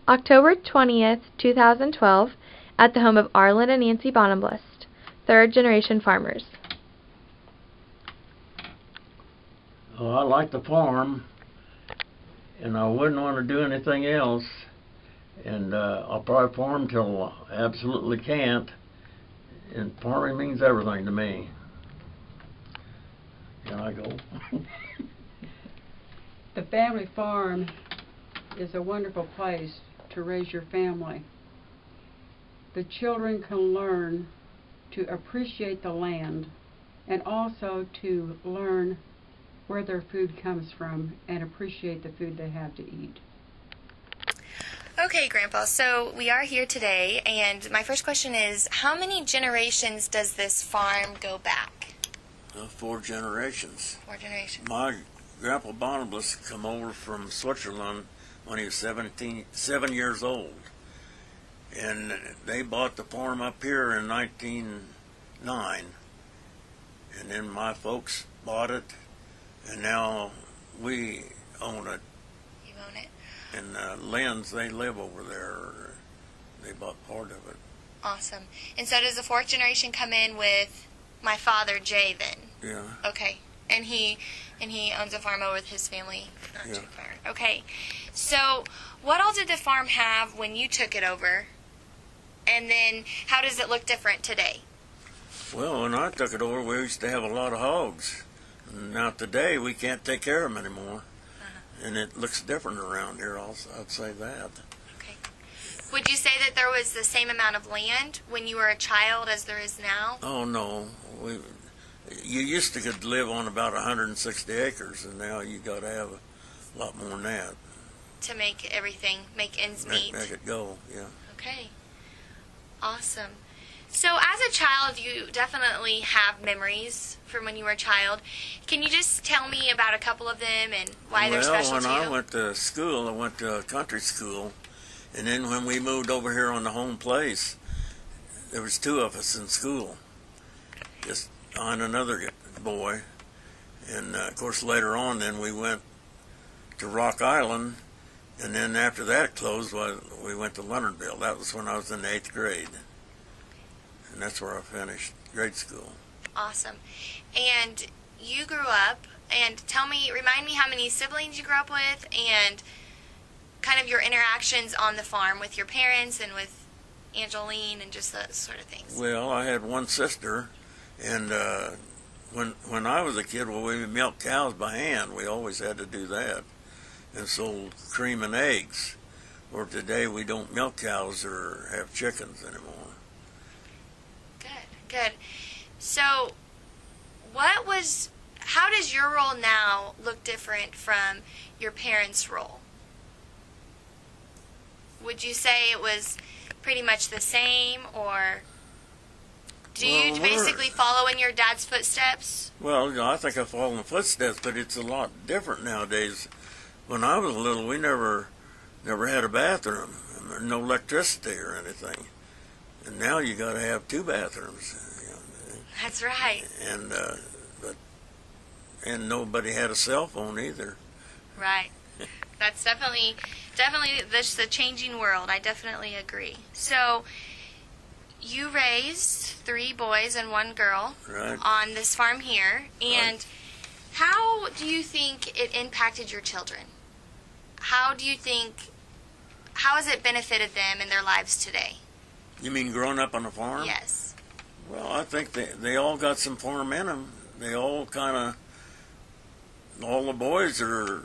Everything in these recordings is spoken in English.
October 20th, 2012, at the home of Arlen and Nancy Bonamblust, third-generation farmers. Well, I like the farm, and I wouldn't want to do anything else. And I'll probably farm till I absolutely can't. And farming means everything to me. Can I go? The family farm is a wonderful place to raise your family. The children can learn to appreciate the land and also to learn where their food comes from and appreciate the food they have to eat. Okay, Grandpa, so we are here today, and my first question is, how many generations does this farm go back? 4 generations. 4 generations. My Grandpa Bonamblust come over from Switzerland when he was 7 years old. And they bought the farm up here in 1909. And then my folks bought it, and now we own it. You own it? And Lynn's, they live over there. They bought part of it. Awesome. And so does the 4th generation come in with my father, Jay, then? Yeah. Okay. And he owns a farm over with his family, not Yeah. too far. Okay. So what all did the farm have when you took it over? And then how does it look different today? Well, when I took it over, we used to have a lot of hogs. Now today, we can't take care of them anymore. And it looks different around here, I'd say that. Okay. Would you say that there was the same amount of land when you were a child as there is now? Oh, no. You used to could live on about 160 acres, and now you got to have a lot more than that. To make everything, make ends meet. Make it go, yeah. Okay. Awesome. So as a child, you definitely have memories from when you were a child. Can you just tell me about a couple of them and why they're special to you? Well, when I went to school, I went to a country school. And then when we moved over here on the home place, there was 2 of us in school. Just I and another boy. And, of course, later on, then we went to Rock Island. And then after that closed, we went to Leonardville. That was when I was in the 8th grade. And that's where I finished grade school. Awesome. And you grew up, and remind me how many siblings you grew up with, and kind of your interactions on the farm with your parents and with Angeline and just those sort of things. Well, I had one sister, and when I was a kid, we milked cows by hand. We always had to do that, and sold cream and eggs. Or today we don't milk cows or have chickens anymore. Good. So, how does your role now look different from your parents' role? Would you say it was pretty much the same, or do you basically follow in your dad's footsteps? Well, I think I follow in the footsteps, but it's a lot different nowadays. When I was little, we never had a bathroom, no electricity or anything. And now you got to have 2 bathrooms. That's right. And nobody had a cell phone either. Right. That's definitely this the changing world. I definitely agree. So you raised 3 boys and 1 girl on this farm here, and how do you think it impacted your children? How has it benefited them in their lives today? You mean growing up on a farm? Yes. Well, I think they all got some farm in them. They all all the boys are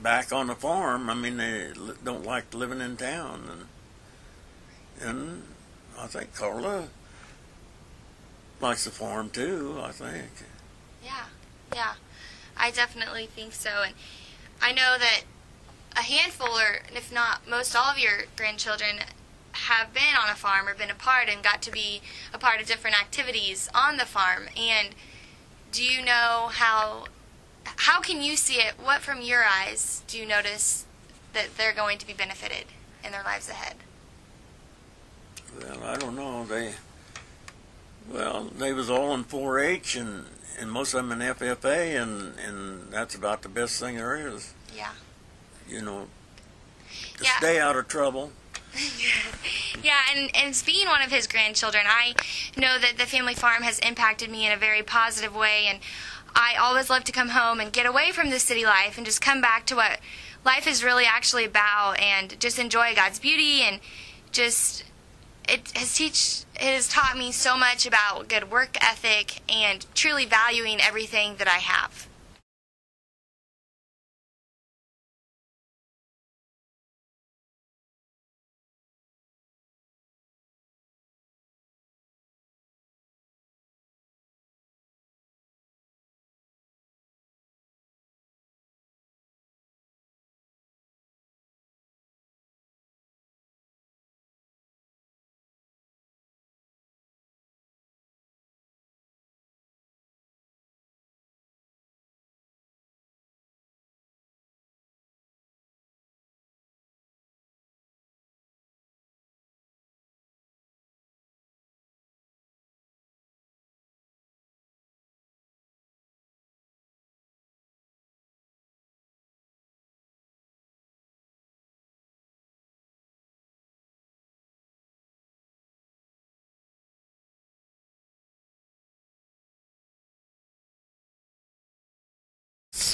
back on the farm. I mean, they don't like living in town. And I think Carla likes the farm too, I think. Yeah. I definitely think so. And I know that a handful, or if not most all of your grandchildren have been on a farm or been a part and got to be a part of different activities on the farm. And do you know how can you see it? What from your eyes do you notice that they're going to be benefited in their lives ahead? Well, I don't know. They was all in 4-H and most of them in FFA, and that's about the best thing there is. Yeah. You know. to stay out of trouble. Yeah, and being one of his grandchildren, I know that the family farm has impacted me in a very positive way, and I always love to come home and get away from the city life and just come back to what life is really actually about and just enjoy God's beauty, and just it has taught me so much about good work ethic and truly valuing everything that I have.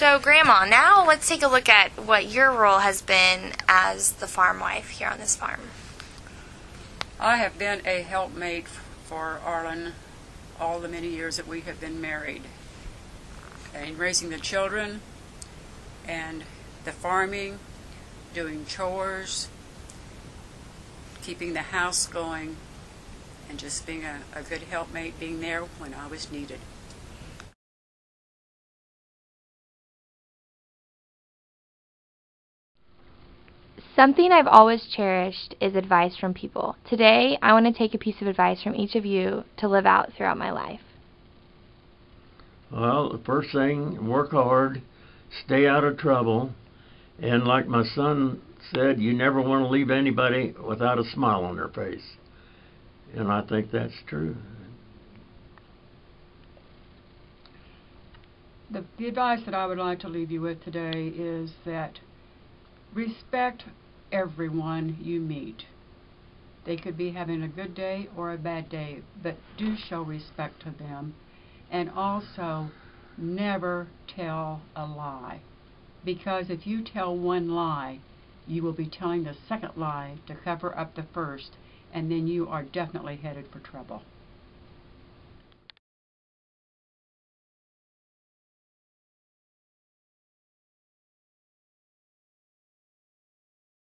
So, Grandma, now let's take a look at what your role has been as the farm wife here on this farm. I have been a helpmate for Arlen all the many years that we have been married. In raising the children and the farming, doing chores, keeping the house going, and just being a good helpmate, being there when I was needed. Something I've always cherished is advice from people. Today, I want to take a piece of advice from each of you to live out throughout my life. Well, the first thing, work hard, stay out of trouble, and like my son said, you never want to leave anybody without a smile on their face. And I think that's true. The advice that I would like to leave you with today is that respect everyone you meet. They could be having a good day or a bad day, but do show respect to them. And also, never tell a lie. Because if you tell one lie, you will be telling the second lie to cover up the first, and then you are definitely headed for trouble.